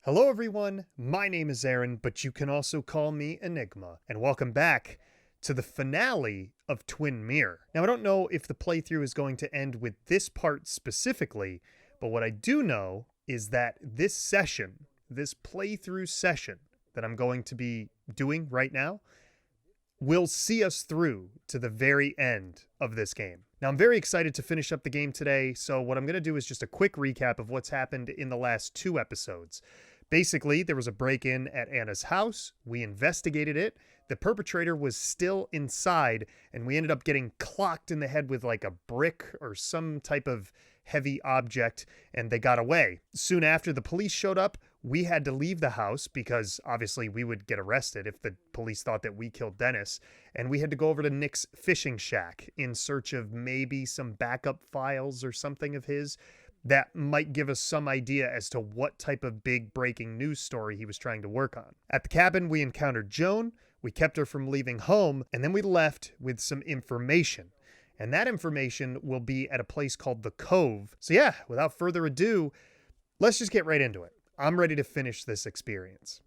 Hello everyone, my name is Aaron, but you can also call me eNiGmAHD, and welcome back to the finale of Twin Mirror. Now I don't know if the playthrough is going to end with this part specifically, but what I do know is that this session, this playthrough session that I'm going to be doing right now, will see us through to the very end of this game. Now, I'm very excited to finish up the game today, so what I'm going to do is just a quick recap of what's happened in the last 2 episodes. Basically, there was a break-in at Anna's house, we investigated it, the perpetrator was still inside, and we ended up getting clocked in the head with like a brick or some type of heavy object, and they got away. Soon after the police showed up, we had to leave the house because obviously we would get arrested if the police thought that we killed Dennis, and we had to go over to Nick's fishing shack in search of maybe some backup files or something of his that might give us some idea as to what type of big breaking news story he was trying to work on. At the cabin, we encountered Joan, we kept her from leaving home, and then we left with some information. And that information will be at a place called the Cove. So yeah, without further ado, let's just get right into it. I'm ready to finish this experience.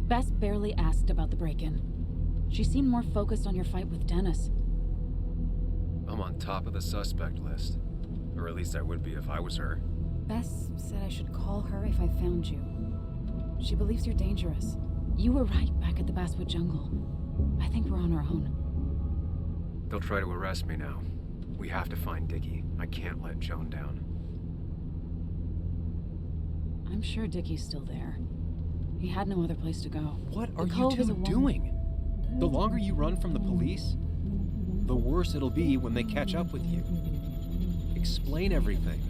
Bess barely asked about the break-in. She seemed more focused on your fight with Dennis. I'm on top of the suspect list. Or at least I would be if I was her. Bess said I should call her if I found you. She believes you're dangerous. You were right back at the Basswood Jungle. I think we're on our own. They'll try to arrest me now. We have to find Dickie. I can't let Joan down. I'm sure Dickie's still there. He had no other place to go. What are you two doing? The longer you run from the police, the worse it'll be when they catch up with you. Explain everything.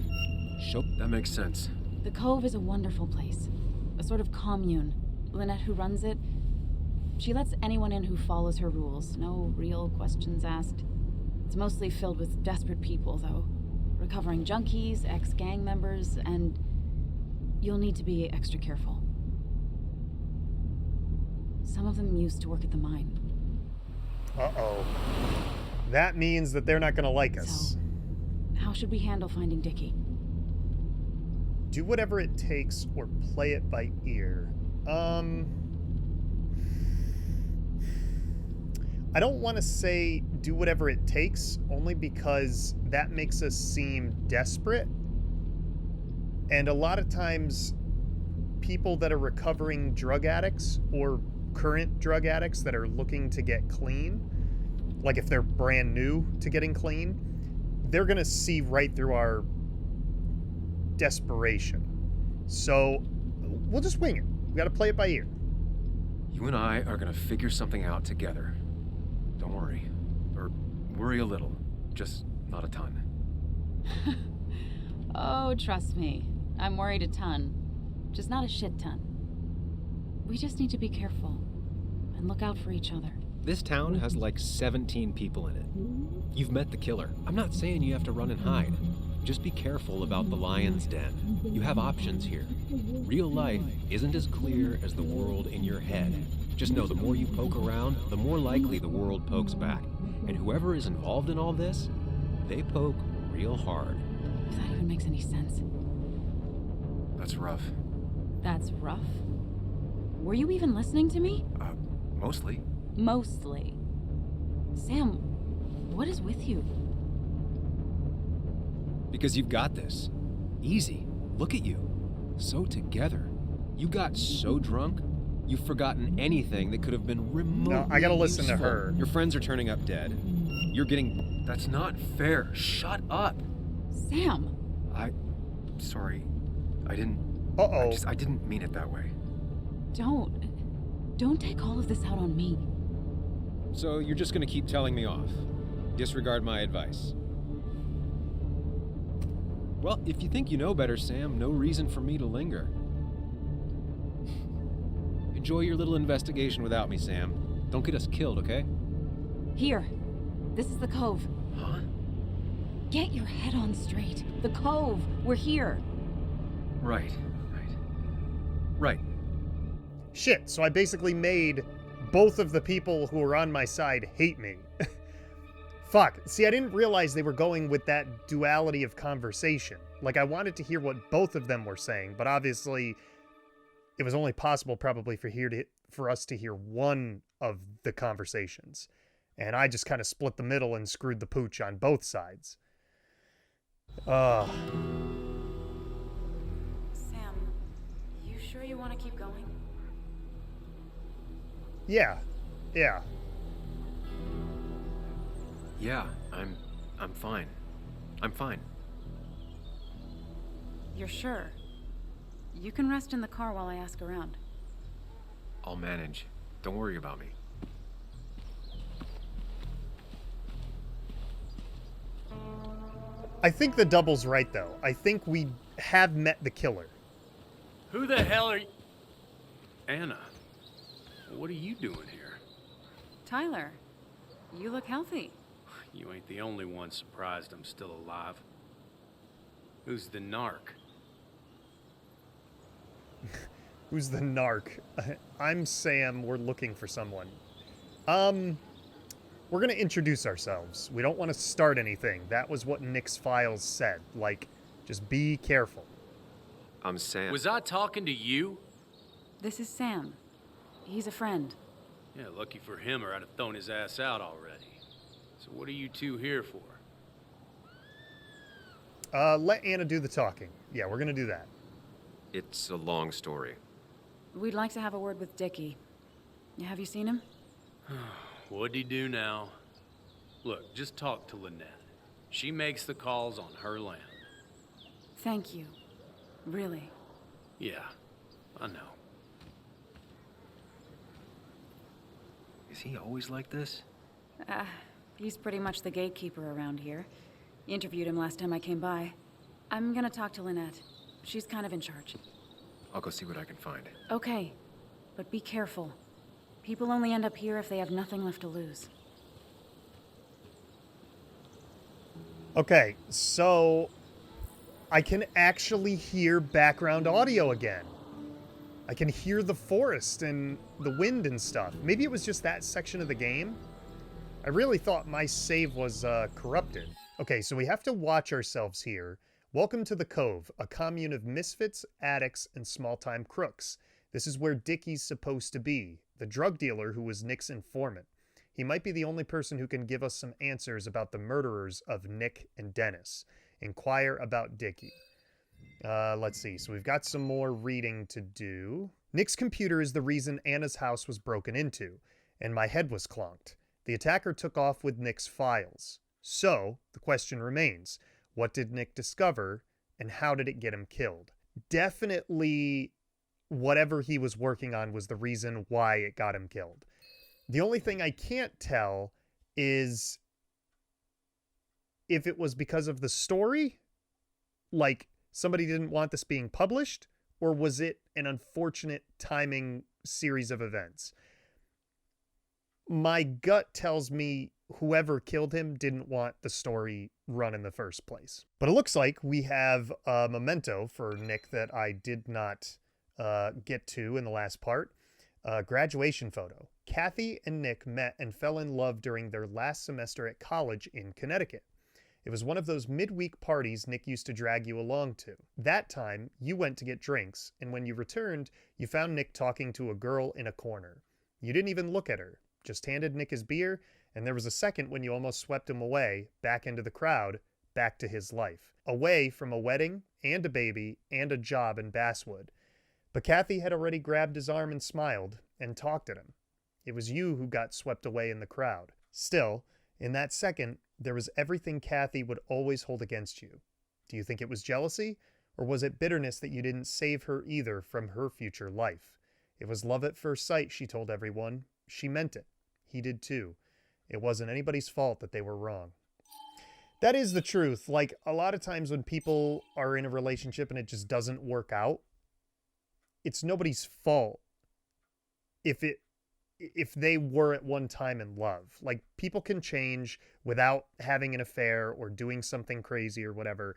That makes sense. The Cove is a wonderful place. A sort of commune. Lynette, who runs it, she lets anyone in who follows her rules. No real questions asked. It's mostly filled with desperate people, though. Recovering junkies, ex-gang members, and you'll need to be extra careful. Some of them used to work at the mine. Uh-oh. That means that they're not going to like us. So, how should we handle finding Dickie? Do whatever it takes or play it by ear. I don't want to say do whatever it takes, only because that makes us seem desperate. And a lot of times, people that are recovering drug addicts or current drug addicts that are looking to get clean, like if they're brand new to getting clean, they're going to see right through our desperation. So we'll just wing it. We got to play it by ear. You and I are gonna figure something out together. Don't worry. Or worry a little. Just not a ton. Oh, trust me. I'm worried a ton. Just not a shit ton. We just need to be careful and look out for each other. This town has like 17 people in it. You've met the killer. I'm not saying you have to run and hide. Just be careful about the lion's den. You have options here. Real life isn't as clear as the world in your head. Just know the more you poke around, the more likely the world pokes back. And whoever is involved in all this, they poke real hard. If that even makes any sense. That's rough. That's rough? Were you even listening to me? Mostly. Mostly. Sam, what is with you? Because you've got this. Easy. Look at you. So together. You got so drunk, you've forgotten anything that could have been remotely No, I gotta listen useful. to her. Your friends are turning up dead. You're getting... That's not fair. Shut up. Sam! Sorry. I didn't... Uh-oh. I didn't mean it that way. Don't take all of this out on me. So you're just gonna keep telling me off. Disregard my advice. Well, if you think you know better, Sam, no reason for me to linger. Enjoy your little investigation without me, Sam. Don't get us killed, okay? Here. This is the Cove. Huh? Get your head on straight. The Cove. We're here. Right. Shit, so I basically made both of the people who were on my side hate me. Fuck. See, I didn't realize they were going with that duality of conversation. Like, I wanted to hear what both of them were saying, but obviously it was only possible probably for us to hear one of the conversations. And I just kind of split the middle and screwed the pooch on both sides. Sam, you sure you want to keep going? Yeah. Yeah, I'm fine. I'm fine. You're sure? You can rest in the car while I ask around. I'll manage. Don't worry about me. I think the double's right, though. I think we have met the killer. Who the hell are you? Anna, what are you doing here? Tyler, you look healthy. You ain't the only one surprised I'm still alive. Who's the narc? Who's the narc? I'm Sam. We're looking for someone. We're gonna introduce ourselves. We don't want to start anything. That was what Nick's files said. Like, just be careful. I'm Sam. Was I talking to you? This is Sam. He's a friend. Yeah, lucky for him or I'd have thrown his ass out already. So what are you two here for? Let Anna do the talking. Yeah, we're gonna do that. It's a long story. We'd like to have a word with Dickie. Have you seen him? What'd he do now? Look, just talk to Lynette. She makes the calls on her land. Thank you. Really. Yeah, I know. Is he always like this? He's pretty much the gatekeeper around here. Interviewed him last time I came by. I'm gonna talk to Lynette. She's kind of in charge. I'll go see what I can find. Okay, but be careful. People only end up here if they have nothing left to lose. Okay, so I can actually hear background audio again. I can hear the forest and the wind and stuff. Maybe it was just that section of the game. I really thought my save was corrupted. Okay, so we have to watch ourselves here. Welcome to the Cove, a commune of misfits, addicts, and small-time crooks. This is where Dickie's supposed to be, the drug dealer who was Nick's informant. He might be the only person who can give us some answers about the murderers of Nick and Dennis. Inquire about Dickie. Let's see. So we've got some more reading to do. Nick's computer is the reason Anna's house was broken into, and my head was clonked. The attacker took off with Nick's files. So, the question remains, what did Nick discover, and how did it get him killed? Definitely whatever he was working on was the reason why it got him killed. The only thing I can't tell is if it was because of the story, like somebody didn't want this being published, or was it an unfortunate timing series of events? My gut tells me whoever killed him didn't want the story run in the first place. But it looks like we have a memento for Nick that I did not get to in the last part. Graduation photo. Kathy and Nick met and fell in love during their last semester at college in Connecticut. It was one of those midweek parties Nick used to drag you along to. That time, you went to get drinks, and when you returned, you found Nick talking to a girl in a corner. You didn't even look at her, just handed Nick his beer, and there was a second when you almost swept him away, back into the crowd, back to his life. Away from a wedding, and a baby, and a job in Basswood. But Kathy had already grabbed his arm and smiled, and talked at him. It was you who got swept away in the crowd. Still, in that second, there was everything Kathy would always hold against you. Do you think it was jealousy? Or was it bitterness that you didn't save her either from her future life? It was love at first sight, she told everyone. She meant it. He did too. It wasn't anybody's fault that they were wrong. That is the truth. Like, a lot of times when people are in a relationship and it just doesn't work out, it's nobody's fault if they were at one time in love. Like, people can change without having an affair or doing something crazy or whatever.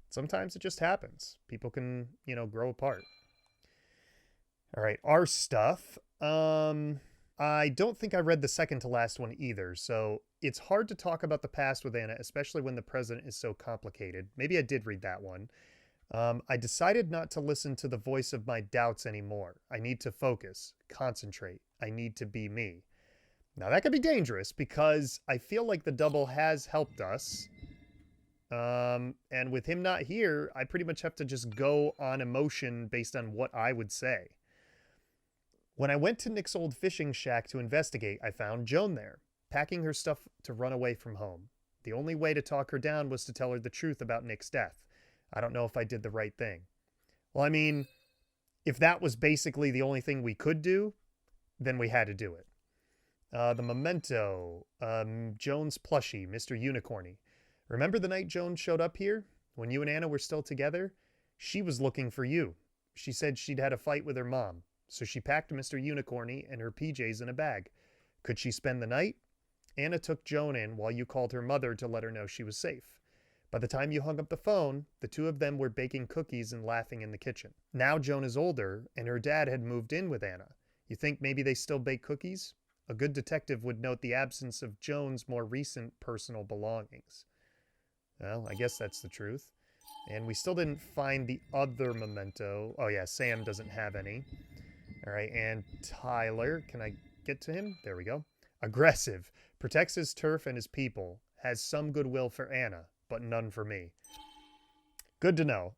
Sometimes it just happens. People can, grow apart. All right, our stuff. I don't think I read the second to last one either, so it's hard to talk about the past with Anna, especially when the present is so complicated. Maybe I did read that one. I decided not to listen to the voice of my doubts anymore. I need to focus, concentrate. I need to be me. Now that could be dangerous because I feel like the double has helped us. And with him not here, I pretty much have to just go on emotion based on what I would say. When I went to Nick's old fishing shack to investigate, I found Joan there, packing her stuff to run away from home. The only way to talk her down was to tell her the truth about Nick's death. I don't know if I did the right thing. Well, I mean, if that was basically the only thing we could do, then we had to do it. The memento, Joan's plushie, Mr. Unicorny. Remember the night Joan showed up here? When you and Anna were still together? She was looking for you. She said she'd had a fight with her mom, so she packed Mr. Unicorny and her PJs in a bag. Could she spend the night? Anna took Joan in while you called her mother to let her know she was safe. By the time you hung up the phone, the two of them were baking cookies and laughing in the kitchen. Now Joan is older, and her dad had moved in with Anna. You think maybe they still bake cookies? A good detective would note the absence of Joan's more recent personal belongings. Well, I guess that's the truth. And we still didn't find the other memento. Oh yeah, Sam doesn't have any. All right, and Tyler, can I get to him? There we go. Aggressive, protects his turf and his people, has some goodwill for Anna, but none for me. Good to know.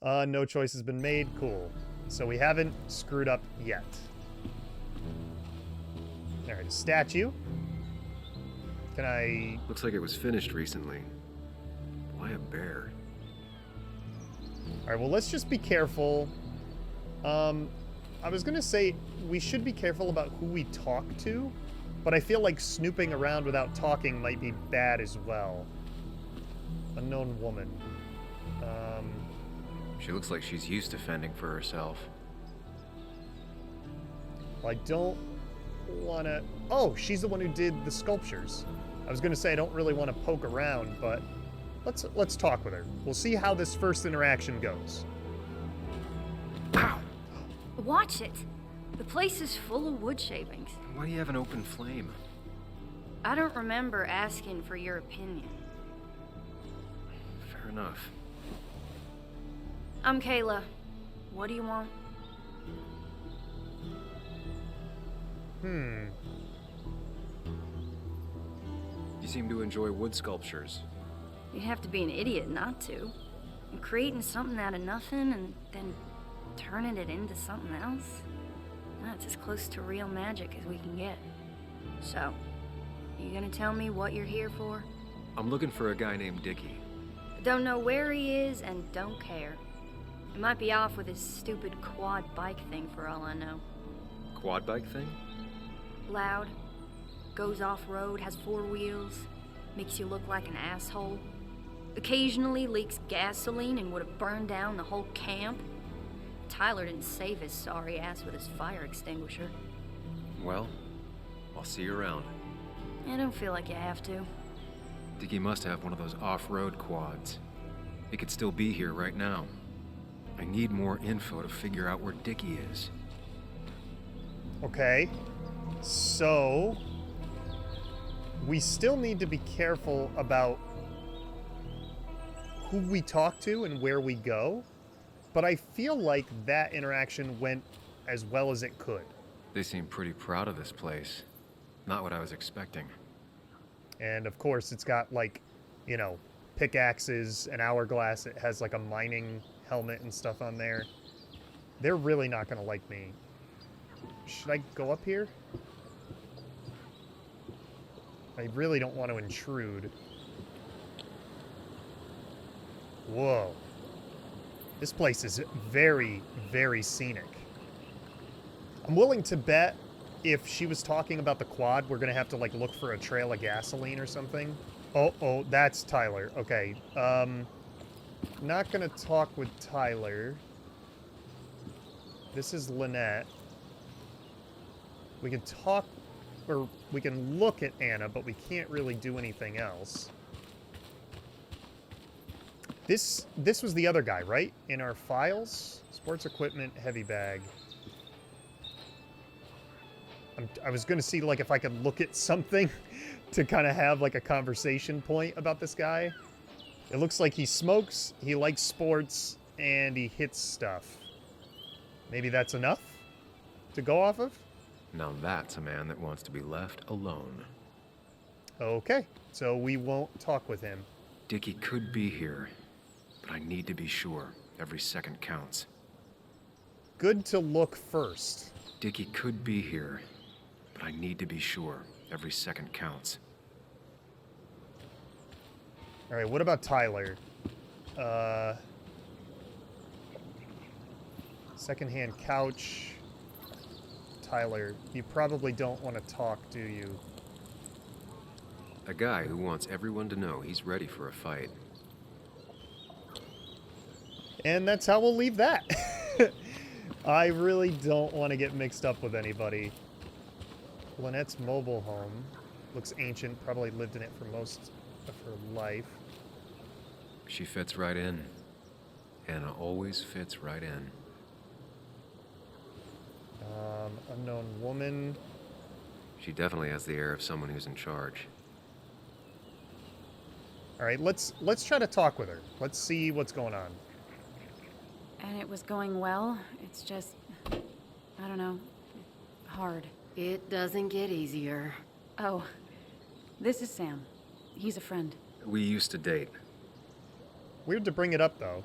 No choice has been made. Cool. So we haven't screwed up yet. All right, a statue. Can I... Looks like it was finished recently. Why a bear? All right, well, let's just be careful. I was going to say we should be careful about who we talk to, but I feel like snooping around without talking might be bad as well. Unknown woman. She looks like she's used to fending for herself. Well, I don't want to... Oh, she's the one who did the sculptures. I was going to say I don't really want to poke around, but let's talk with her. We'll see how this first interaction goes. Ow! Watch it. The place is full of wood shavings. Why do you have an open flame? I don't remember asking for your opinion. Fair enough. I'm Kayla. What do you want? You seem to enjoy wood sculptures. You'd have to be an idiot not to. And creating something out of nothing and then turning it into something else? That's as close to real magic as we can get. So, you gonna tell me what you're here for? I'm looking for a guy named Dickie. Don't know where he is and don't care. He might be off with his stupid quad bike thing for all I know. Quad bike thing? Loud, goes off-road, has 4 wheels, makes you look like an asshole. Occasionally leaks gasoline and would have burned down the whole camp. Tyler didn't save his sorry ass with his fire extinguisher. Well, I'll see you around. I don't feel like you have to. Dickie must have one of those off-road quads. He could still be here right now. I need more info to figure out where Dickie is. Okay. So... we still need to be careful about who we talk to and where we go. But I feel like that interaction went as well as it could. They seem pretty proud of this place. Not what I was expecting. And of course, it's got like, you know, pickaxes, an hourglass. It has like a mining helmet and stuff on there. They're really not going to like me. Should I go up here? I really don't want to intrude. Whoa. This place is very, very scenic. I'm willing to bet if she was talking about the quad, we're going to have to, like, look for a trail of gasoline or something. Oh, that's Tyler. Okay. Not going to talk with Tyler. This is Lynette. We can talk, or we can look at Anna, but we can't really do anything else. This was the other guy, right? In our files? Sports equipment, heavy bag. I was going to see, like, if I could look at something to kind of have, like, a conversation point about this guy. It looks like he smokes, he likes sports, and he hits stuff. Maybe that's enough to go off of? Now that's a man that wants to be left alone. Okay, so we won't talk with him. Dickie could be here, but I need to be sure. Every second counts. Good to look first. Dickie could be here, but I need to be sure. Every second counts. All right, what about Tyler? Secondhand couch. Tyler, you probably don't want to talk, do you? A guy who wants everyone to know he's ready for a fight. And that's how we'll leave that. I really don't want to get mixed up with anybody. Lynette's mobile home looks ancient, probably lived in it for most of her life. She fits right in. Anna always fits right in. Unknown woman. She definitely has the air of someone who's in charge. All right, let's try to talk with her. Let's see what's going on. And it was going well. It's just, I don't know, hard. It doesn't get easier. Oh, this is Sam. He's a friend. We used to date. Weird to bring it up, though.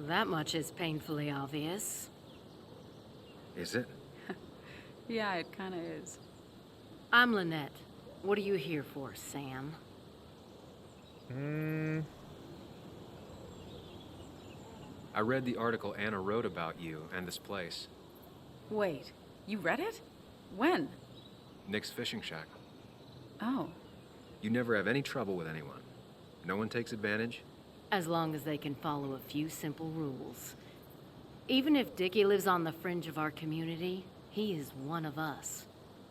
That much is painfully obvious. Is it? Yeah, it kind of is. I'm Lynette. What are you here for, Sam? I read the article Anna wrote about you and this place. Wait, you read it? When? Nick's fishing shack. Oh. You never have any trouble with anyone. No one takes advantage. As long as they can follow a few simple rules. Even if Dickie lives on the fringe of our community, he is one of us.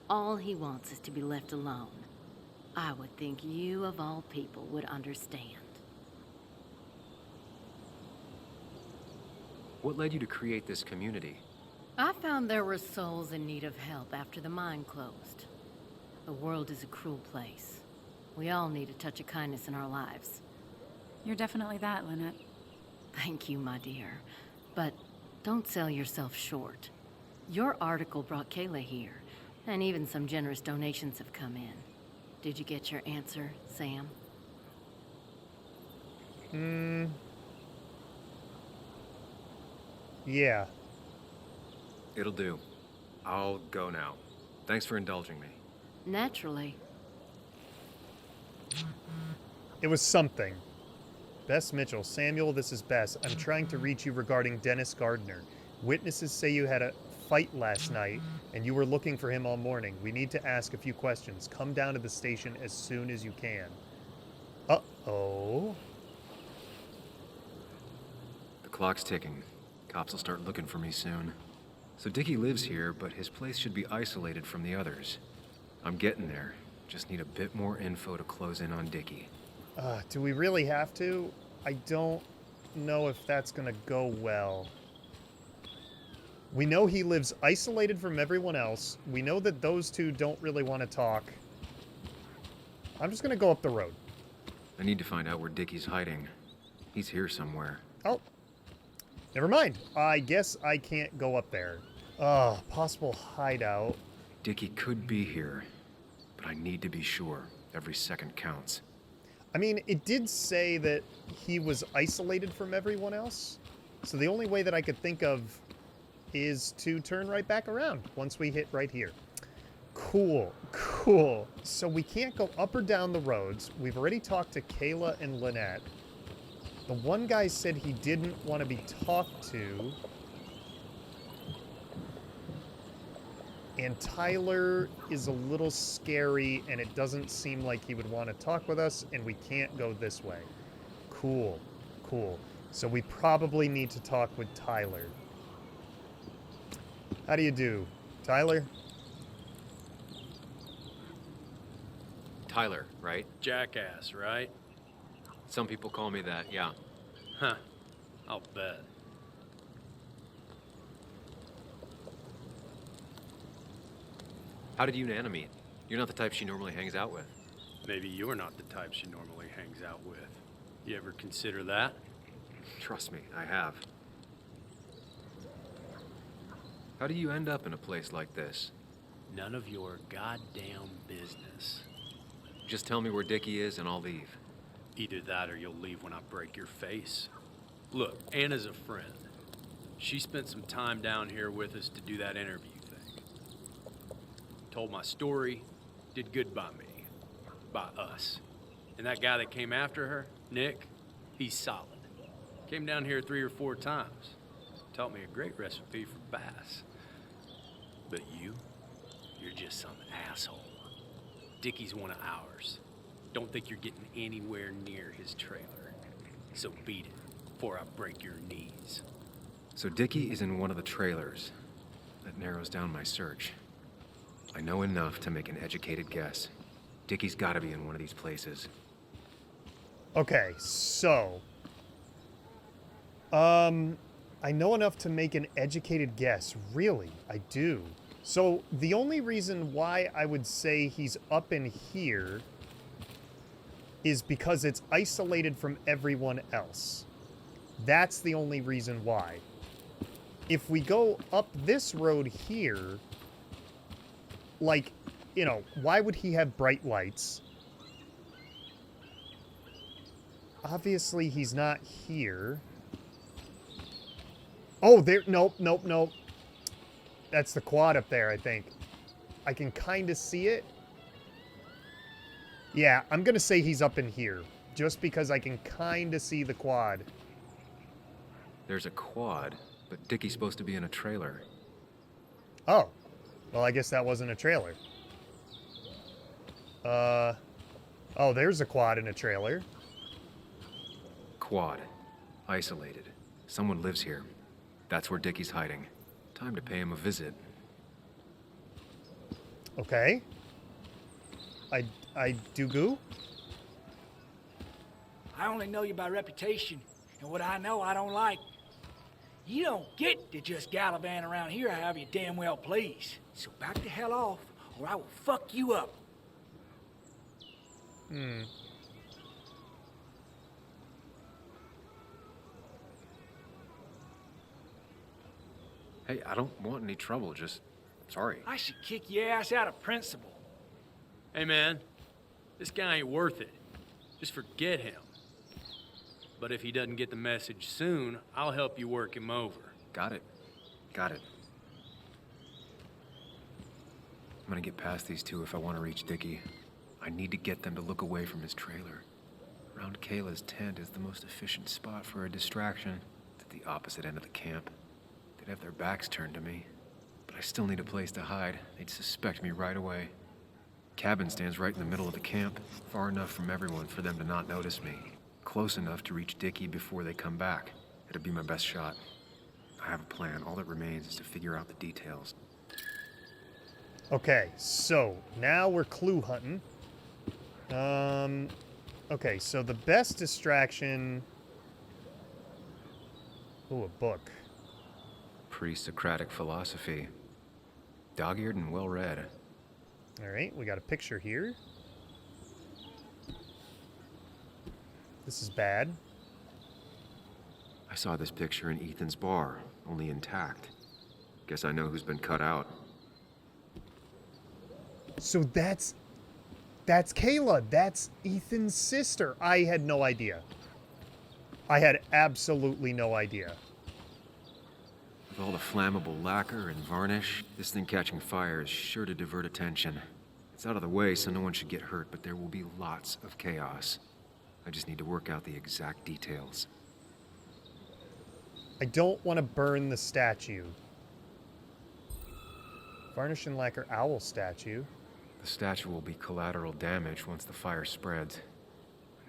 All he wants is to be left alone. I would think you, of all people, would understand. What led you to create this community? I found there were souls in need of help after the mine closed. The world is a cruel place. We all need a touch of kindness in our lives. You're definitely that, Lynette. Thank you, my dear. But don't sell yourself short. Your article brought Kayla here, and even some generous donations have come in. Did you get your answer, Sam? Yeah. It'll do. I'll go now. Thanks for indulging me. Naturally. It was something. Bess Mitchell. Samuel, this is Bess. I'm trying to reach you regarding Dennis Gardner. Witnesses say you had a fight last night, and you were looking for him all morning. We need to ask a few questions. Come down to the station as soon as you can. Uh-oh. The clock's ticking. Cops will start looking for me soon. So Dickie lives here, but his place should be isolated from the others. I'm getting there. Just need a bit more info to close in on Dickie. Do we really have to? I don't know if that's gonna go well. We know he lives isolated from everyone else. We know that those two don't really want to talk. I'm just gonna go up the road. I need to find out where Dickie's hiding. He's here somewhere. Oh. Never mind. I guess I can't go up there. Possible hideout. Dickie could be here, but I need to be sure. Every second counts. I mean, it did say that he was isolated from everyone else. So the only way that I could think of is to turn right back around once we hit right here. Cool. So we can't go up or down the roads. We've already talked to Kayla and Lynette. The one guy said he didn't want to be talked to. And Tyler is a little scary, and it doesn't seem like he would want to talk with us, and we can't go this way. Cool. So we probably need to talk with Tyler. How do you do, Tyler? Tyler, right? Jackass, right? Some people call me that, yeah. Huh. I'll bet. How did you and Anna meet? You're not the type she normally hangs out with. Maybe you're not the type she normally hangs out with. You ever consider that? Trust me, I have. How do you end up in a place like this? None of your goddamn business. Just tell me where Dickie is and I'll leave. Either that or you'll leave when I break your face. Look, Anna's a friend. She spent some time down here with us to do that interview thing. Told my story, did good by me. By us. And that guy that came after her, Nick, he's solid. Came down here 3 or 4 times. Taught me a great recipe for bass. But you're just some asshole. Dickie's one of ours. Don't think you're getting anywhere near his trailer. So beat it before I break your knees. So Dickie is in one of the trailers. That narrows down my search. I know enough to make an educated guess. Dickie's gotta be in one of these places. Okay, so... I know enough to make an educated guess. Really, I do. So, the only reason why I would say he's up in here is because it's isolated from everyone else. That's the only reason why. If we go up this road here, like, you know, why would he have bright lights? Obviously, he's not here. Oh, there, nope. That's the quad up there, I think. I can kind of see it. Yeah, I'm going to say he's up in here, just because I can kind of see the quad. There's a quad, but Dickie's supposed to be in a trailer. Oh, well, I guess that wasn't a trailer. Oh, there's a quad in a trailer. Quad. Isolated. Someone lives here. That's where Dickie's hiding. Time to pay him a visit. Okay. I do goo? I only know you by reputation, and what I know I don't like. You don't get to just gallivant around here however you damn well please. So back the hell off, or I will fuck you up. Hey, I don't want any trouble, just... sorry. I should kick your ass out of principle. Hey man, this guy ain't worth it. Just forget him. But if he doesn't get the message soon, I'll help you work him over. Got it. I'm gonna get past these two if I want to reach Dickie. I need to get them to look away from his trailer. Around Kayla's tent is the most efficient spot for a distraction. It's at the opposite end of the camp. They'd have their backs turned to me. But I still need a place to hide. They'd suspect me right away. Cabin stands right in the middle of the camp, far enough from everyone for them to not notice me. Close enough to reach Dickie before they come back. It'd be my best shot. I have a plan. All that remains is to figure out the details. Okay, so now we're clue hunting. Okay, so the best distraction... Ooh, a book. Pre-Socratic philosophy. Dog-eared and well-read. Alright, we got a picture here. This is bad. I saw this picture in Ethan's bar, only intact. Guess I know who's been cut out. So that's Kayla. That's Ethan's sister. I had no idea. I had absolutely no idea. With all the flammable lacquer and varnish, this thing catching fire is sure to divert attention. It's out of the way, so no one should get hurt, but there will be lots of chaos. I just need to work out the exact details. I don't want to burn the statue. Varnish and lacquer owl statue. The statue will be collateral damage once the fire spreads.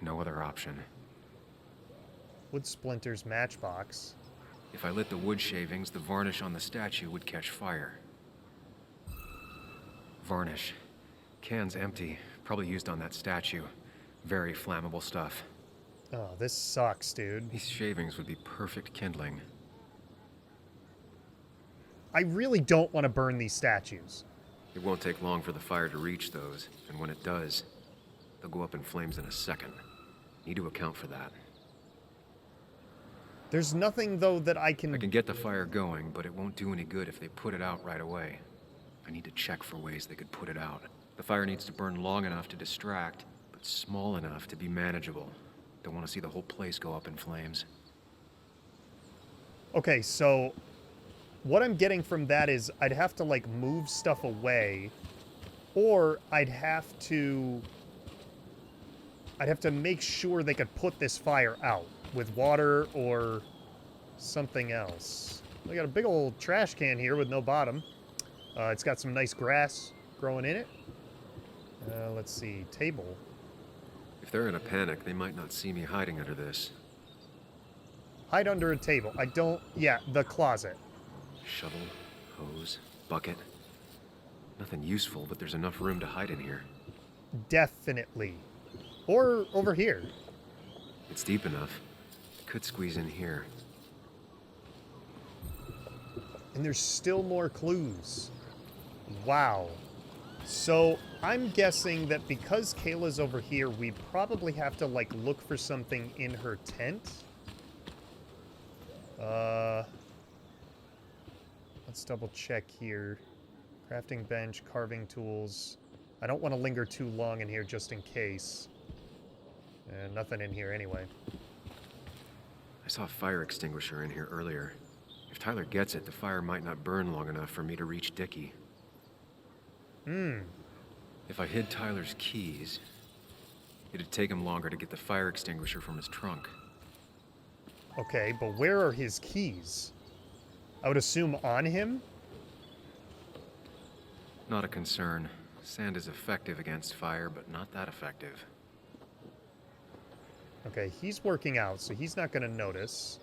No other option. Wood splinters matchbox. If I lit the wood shavings, the varnish on the statue would catch fire. Varnish. Can's empty. Probably used on that statue. Very flammable stuff. Oh, this sucks, dude. These shavings would be perfect kindling. I really don't want to burn these statues. It won't take long for the fire to reach those, and when it does, they'll go up in flames in a second. Need to account for that. There's nothing, though, that I can get the fire going, but it won't do any good if they put it out right away. I need to check for ways they could put it out. The fire needs to burn long enough to distract, but small enough to be manageable. Don't want to see the whole place go up in flames. Okay, so what I'm getting from that is I'd have to, like, move stuff away, or I'd have to make sure they could put this fire out with water or something else. We got a big old trash can here with no bottom. It's got some nice grass growing in it. Let's see, table. If they're in a panic, they might not see me hiding under this. Hide under a table. Yeah, the closet. Shovel, hose, bucket. Nothing useful, but there's enough room to hide in here. Definitely. Or over here. It's deep enough. Could squeeze in here. And there's still more clues. Wow. So I'm guessing that because Kayla's over here, we probably have to, like, look for something in her tent. Let's double check here. Crafting bench, carving tools. I don't want to linger too long in here just in case. Nothing in here anyway. I saw a fire extinguisher in here earlier. If Tyler gets it, the fire might not burn long enough for me to reach Dickie. If I hid Tyler's keys, it'd take him longer to get the fire extinguisher from his trunk. Okay, but where are his keys? I would assume on him? Not a concern. Sand is effective against fire, but not that effective. Okay, he's working out, so he's not going to notice.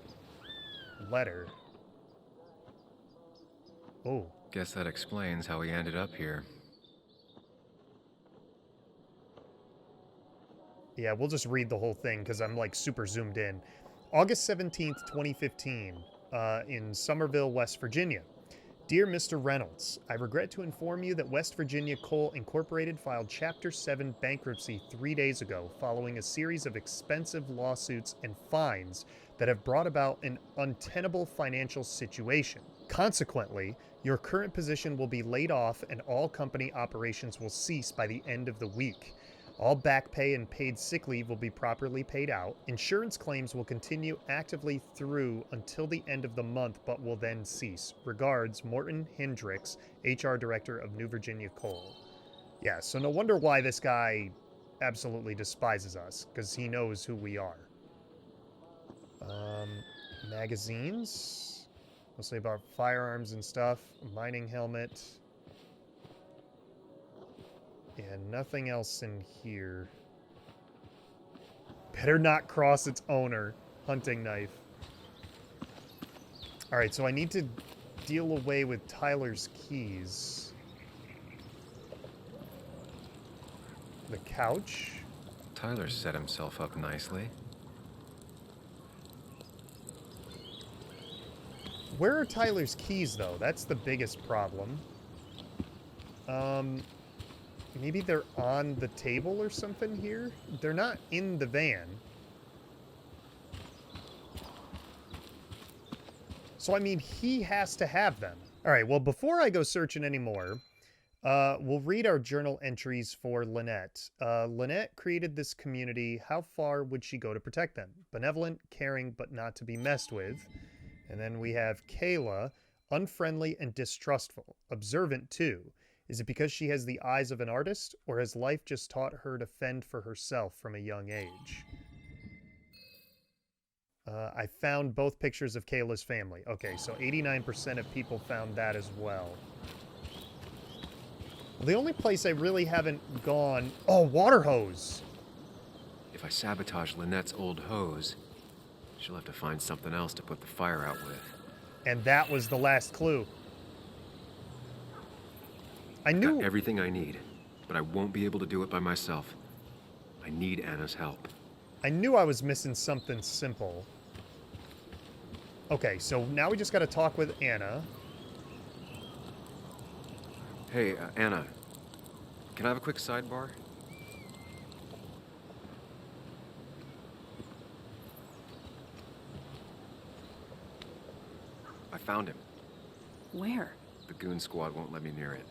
Letter. Oh. Guess that explains how he ended up here. Yeah, we'll just read the whole thing because I'm, like, super zoomed in. August 17th, 2015, in Somerville, West Virginia. Dear Mr. Reynolds, I regret to inform you that West Virginia Coal Incorporated filed Chapter 7 bankruptcy 3 days ago following a series of expensive lawsuits and fines that have brought about an untenable financial situation. Consequently, your current position will be laid off and all company operations will cease by the end of the week. All back pay and paid sick leave will be properly paid out. Insurance claims will continue actively through until the end of the month, but will then cease. Regards, Morton Hendricks, HR Director of New Virginia Coal. Yeah, so no wonder why this guy absolutely despises us, because he knows who we are. Magazines? Mostly about firearms and stuff. Mining helmet. Yeah, nothing else in here. Better not cross its owner. Hunting knife. Alright, so I need to deal away with Tyler's keys. The couch. Tyler set himself up nicely. Where are Tyler's keys, though? That's the biggest problem. Maybe they're on the table or something here? They're not in the van. So, I mean, he has to have them. All right, well, before I go searching anymore, we'll read our journal entries for Lynette. Lynette created this community. How far would she go to protect them? Benevolent, caring, but not to be messed with. And then we have Kayla, unfriendly and distrustful. Observant, too. Is it because she has the eyes of an artist, or has life just taught her to fend for herself from a young age? I found both pictures of Kayla's family. Okay, so 89% of people found that as well. The only place I really haven't gone... Oh, water hose! If I sabotage Lynette's old hose, she'll have to find something else to put the fire out with. And that was the last clue. I knew... Got everything I need, but I won't be able to do it by myself. I need Anna's help. I knew I was missing something simple. Okay, so now we just got to talk with Anna. Hey, Anna. Can I have a quick sidebar? I found him. Where? The goon squad won't let me near it.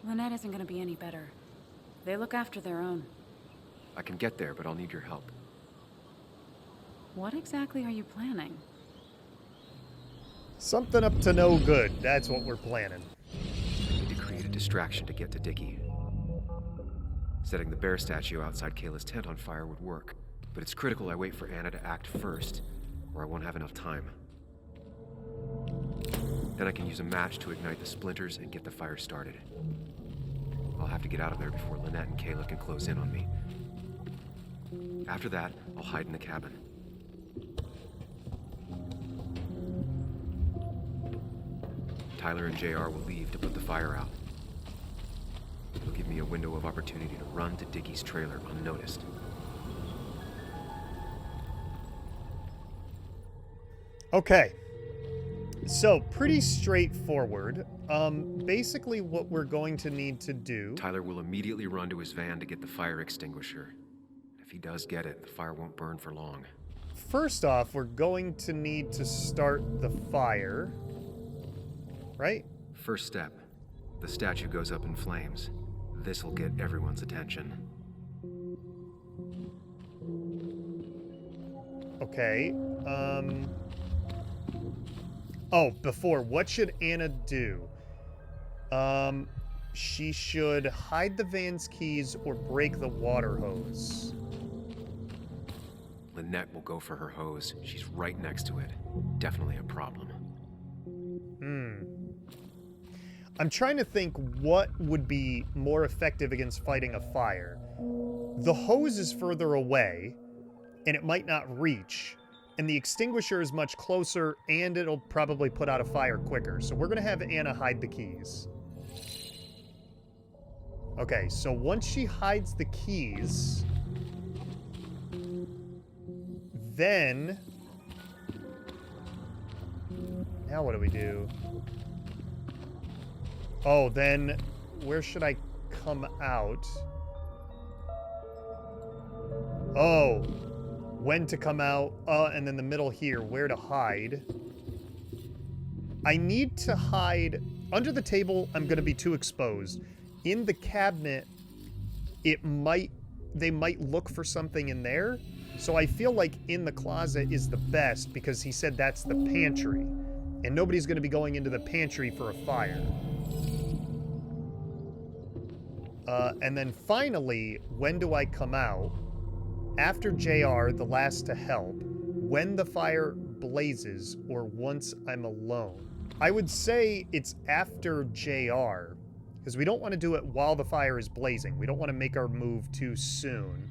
Lynette isn't gonna be any better. They look after their own. I can get there, but I'll need your help. What exactly are you planning? Something up to no good. That's what we're planning. I need to create a distraction to get to Dickie. Setting the bear statue outside Kayla's tent on fire would work, but it's critical I wait for Anna to act first, or I won't have enough time. Then I can use a match to ignite the splinters and get the fire started. I'll have to get out of there before Lynette and Kayla can close in on me. After that, I'll hide in the cabin. Tyler and JR will leave to put the fire out. It'll give me a window of opportunity to run to Dickie's trailer unnoticed. Okay. So, pretty straightforward. Basically what we're going to need to do... Tyler will immediately run to his van to get the fire extinguisher. If he does get it, the fire won't burn for long. First off, we're going to need to start the fire. Right? First step. The statue goes up in flames. This'll get everyone's attention. Okay. Oh, before, what should Anna do? She should hide the van's keys or break the water hose. Lynette will go for her hose. She's right next to it. Definitely a problem. I'm trying to think what would be more effective against fighting a fire. The hose is further away, and it might not reach. And the extinguisher is much closer, and it'll probably put out a fire quicker. So we're going to have Anna hide the keys. Okay, so once she hides the keys, then... Now what do we do? Oh, then where should I come out? Oh, when to come out, and then the middle here, where to hide. I need to hide under the table. I'm going to be too exposed. In the cabinet, they might look for something in there. So I feel like in the closet is the best because he said that's the pantry. And nobody's going to be going into the pantry for a fire. And then finally, when do I come out? After JR, the last to help, when the fire blazes, or once I'm alone. I would say it's after JR, because we don't want to do it while the fire is blazing. We don't want to make our move too soon.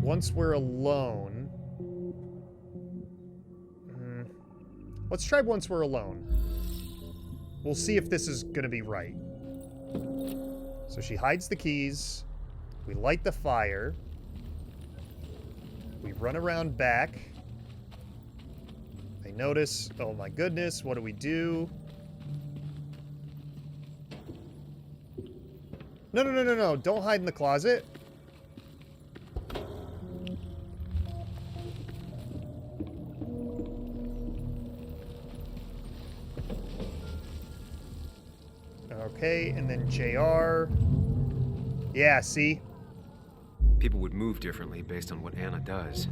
Once we're alone... Let's try once we're alone. We'll see if this is going to be right. So she hides the keys. We light the fire. We run around back. They notice. Oh my goodness, what do we do? No, no, no, no, no. Don't hide in the closet. Okay, and then JR. Yeah, see? People would move differently based on what Anna does.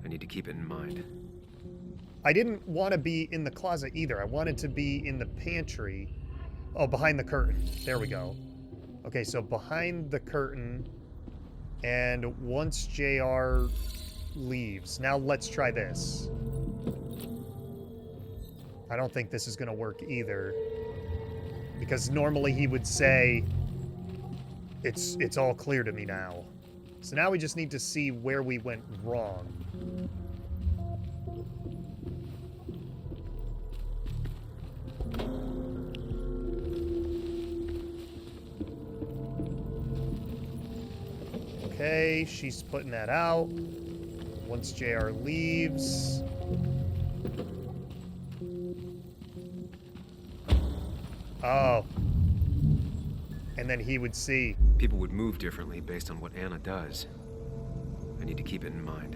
I need to keep it in mind. I didn't want to be in the closet either. I wanted to be in the pantry. Oh, behind the curtain. There we go. Okay, so behind the curtain. And once JR leaves. Now let's try this. I don't think this is going to work either. Because normally he would say, it's all clear to me now. So now we just need to see where we went wrong. Okay, she's putting that out. Once JR leaves... Oh. And then he would see. People would move differently based on what Anna does. I need to keep it in mind.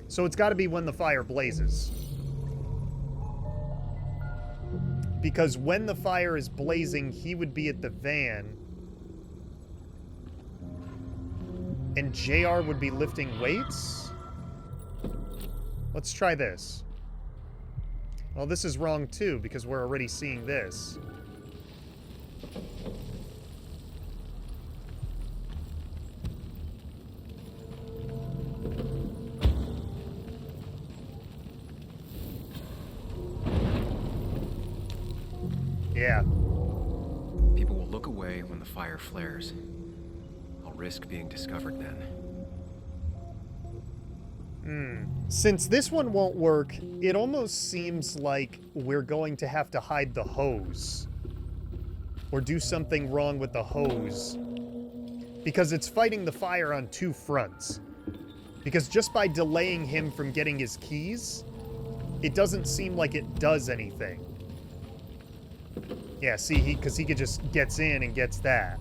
So it's got to be when the fire blazes. Because when the fire is blazing, he would be at the van. And JR would be lifting weights? Let's try this. Well, this is wrong too, because we're already seeing this. Yeah. People will look away when the fire flares. I'll risk being discovered then. Since this one won't work, it almost seems like we're going to have to hide the hose. Or do something wrong with the hose. Because it's fighting the fire on two fronts. Because just by delaying him from getting his keys, it doesn't seem like it does anything. Yeah, see, because he could just gets in and gets that.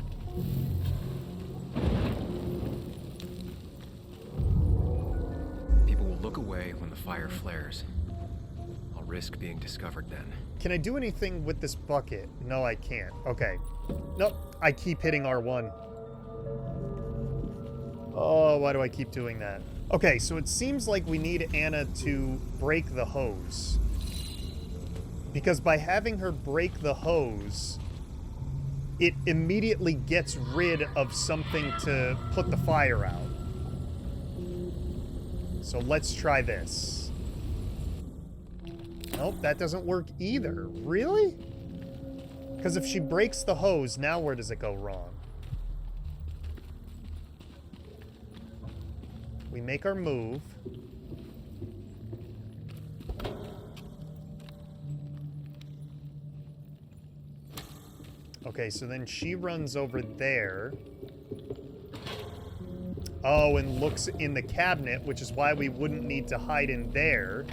People will look away when the fire flares. I'll risk being discovered then. Can I do anything with this bucket? No, I can't. Okay. Nope, I keep hitting R1. Oh, why do I keep doing that? Okay, so it seems like we need Anna to break the hose. Because by having her break the hose, it immediately gets rid of something to put the fire out. So let's try this. Nope, that doesn't work either. Really? Because if she breaks the hose, now where does it go wrong? We make our move. Okay, so then she runs over there. Oh, and looks in the cabinet, which is why we wouldn't need to hide in there.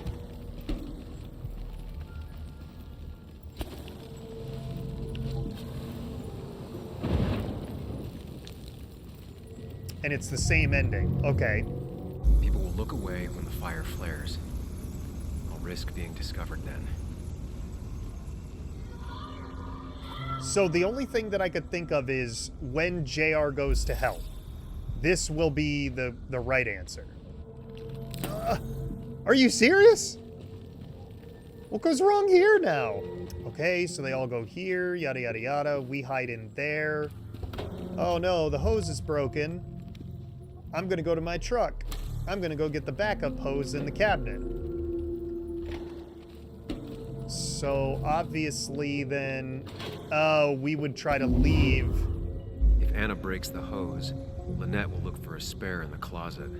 And it's the same ending. Okay. People will look away when the fire flares. I'll risk being discovered then. So the only thing that I could think of is when JR goes to help. This will be the right answer. Are you serious? What goes wrong here now? Okay, so they all go here, yada yada yada. We hide in there. Oh no, the hose is broken. I'm gonna go to my truck. I'm gonna go get the backup hose in the cabinet. So obviously then, oh, we would try to leave. If Anna breaks the hose, Lynette will look for a spare in the closet.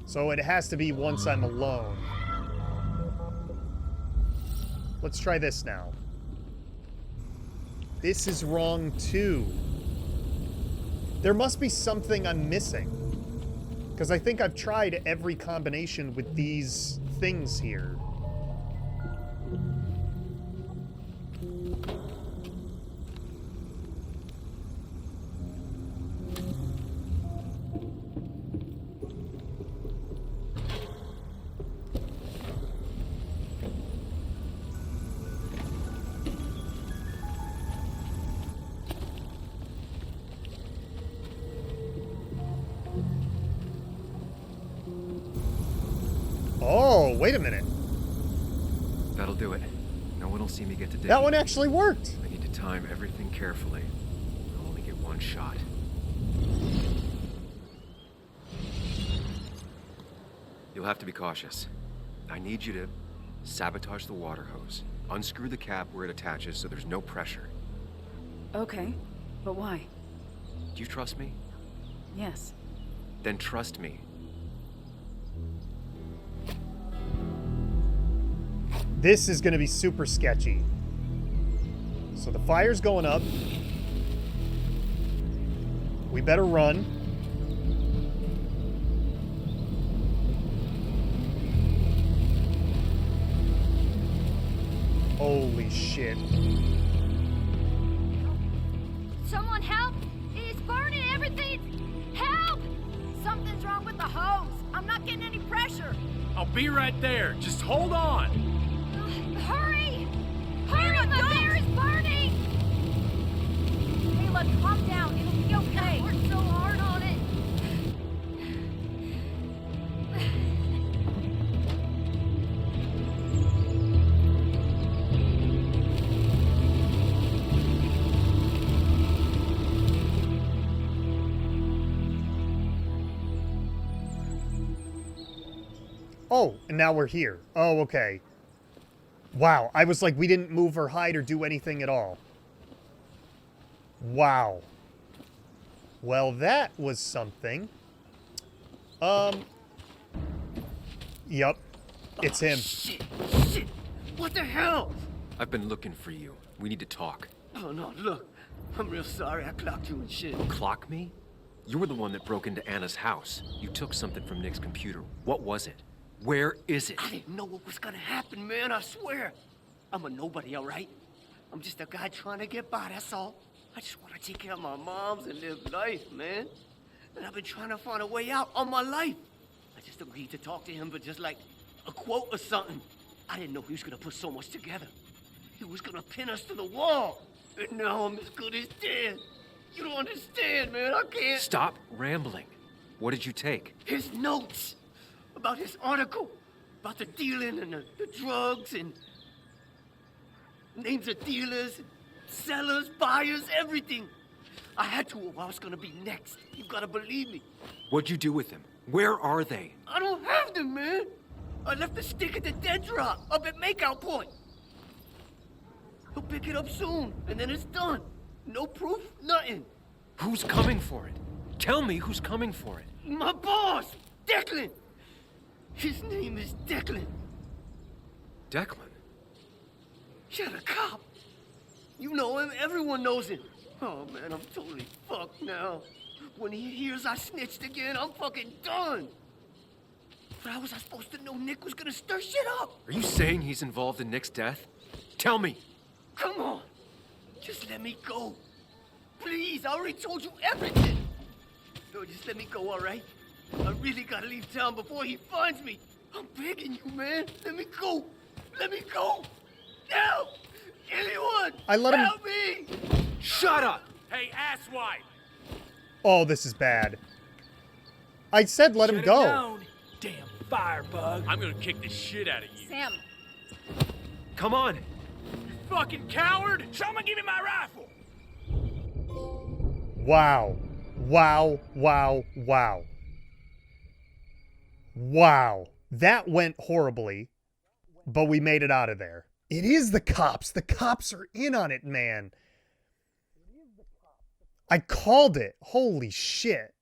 So it has to be once I'm alone. Let's try this now. This is wrong too. There must be something I'm missing. Because I think I've tried every combination with these things here. Oh, wait a minute. That'll do it. No one will see me get to Dickie. That one actually worked. I need to time everything carefully. I'll only get one shot. You'll have to be cautious. I need you to sabotage the water hose. Unscrew the cap where it attaches so there's no pressure. Okay, but why? Do you trust me? Yes. Then trust me. This is going to be super sketchy. So the fire's going up. We better run. Holy shit. Someone help! It's burning everything! Help! Something's wrong with the hose. I'm not getting any pressure. I'll be right there. Just hold on. Hurry! Hurry! The bear is burning! Hey, look, calm down. It'll be okay. I worked so hard on it. Oh, and now we're here. Oh, okay. Wow, I was like, we didn't move or hide or do anything at all. Wow. Well, that was something. Yup. It's him. Shit! What the hell? I've been looking for you. We need to talk. Oh, no, look. I'm real sorry I clocked you and shit. Clock me? You were the one that broke into Anna's house. You took something from Nick's computer. What was it? Where is it? I didn't know what was gonna happen, man, I swear. I'm a nobody, all right? I'm just a guy trying to get by, that's all. I just want to take care of my moms and live life, man. And I've been trying to find a way out all my life. I just agreed to talk to him for just like a quote or something. I didn't know he was gonna put so much together. He was gonna pin us to the wall. And now I'm as good as dead. You don't understand, man, I can't. Stop rambling. What did you take? His notes about his article, about the dealing and the drugs and names of dealers, sellers, buyers, everything. I had to, or I was gonna be next. You gotta believe me. What'd you do with them? Where are they? I don't have them, man. I left the stick at the dead drop up at Makeout Point. He'll pick it up soon, and then it's done. No proof, nothing. Who's coming for it? Tell me who's coming for it. My boss, Declan. His name is Declan. Declan? Yeah, the cop. You know him, everyone knows him. Oh, man, I'm totally fucked now. When he hears I snitched again, I'm fucking done. But how was I supposed to know Nick was gonna stir shit up? Are you saying he's involved in Nick's death? Tell me. Come on. Just let me go. Please, I already told you everything. No, just let me go, all right? I really gotta leave town before he finds me. I'm begging you, man. Let me go. Let me go. Now! Anyone! I let him... Help me! Shut up! Hey, asswipe! Oh, this is bad. I said let him Shut it go. down, damn firebug. I'm gonna kick the shit out of you. Sam, Come on! Fucking coward! Someone give me my rifle! Wow. Wow, wow, wow. Wow. That went horribly, but we made it out of there. It is the cops. The cops are in on it, man. I called it. Holy shit.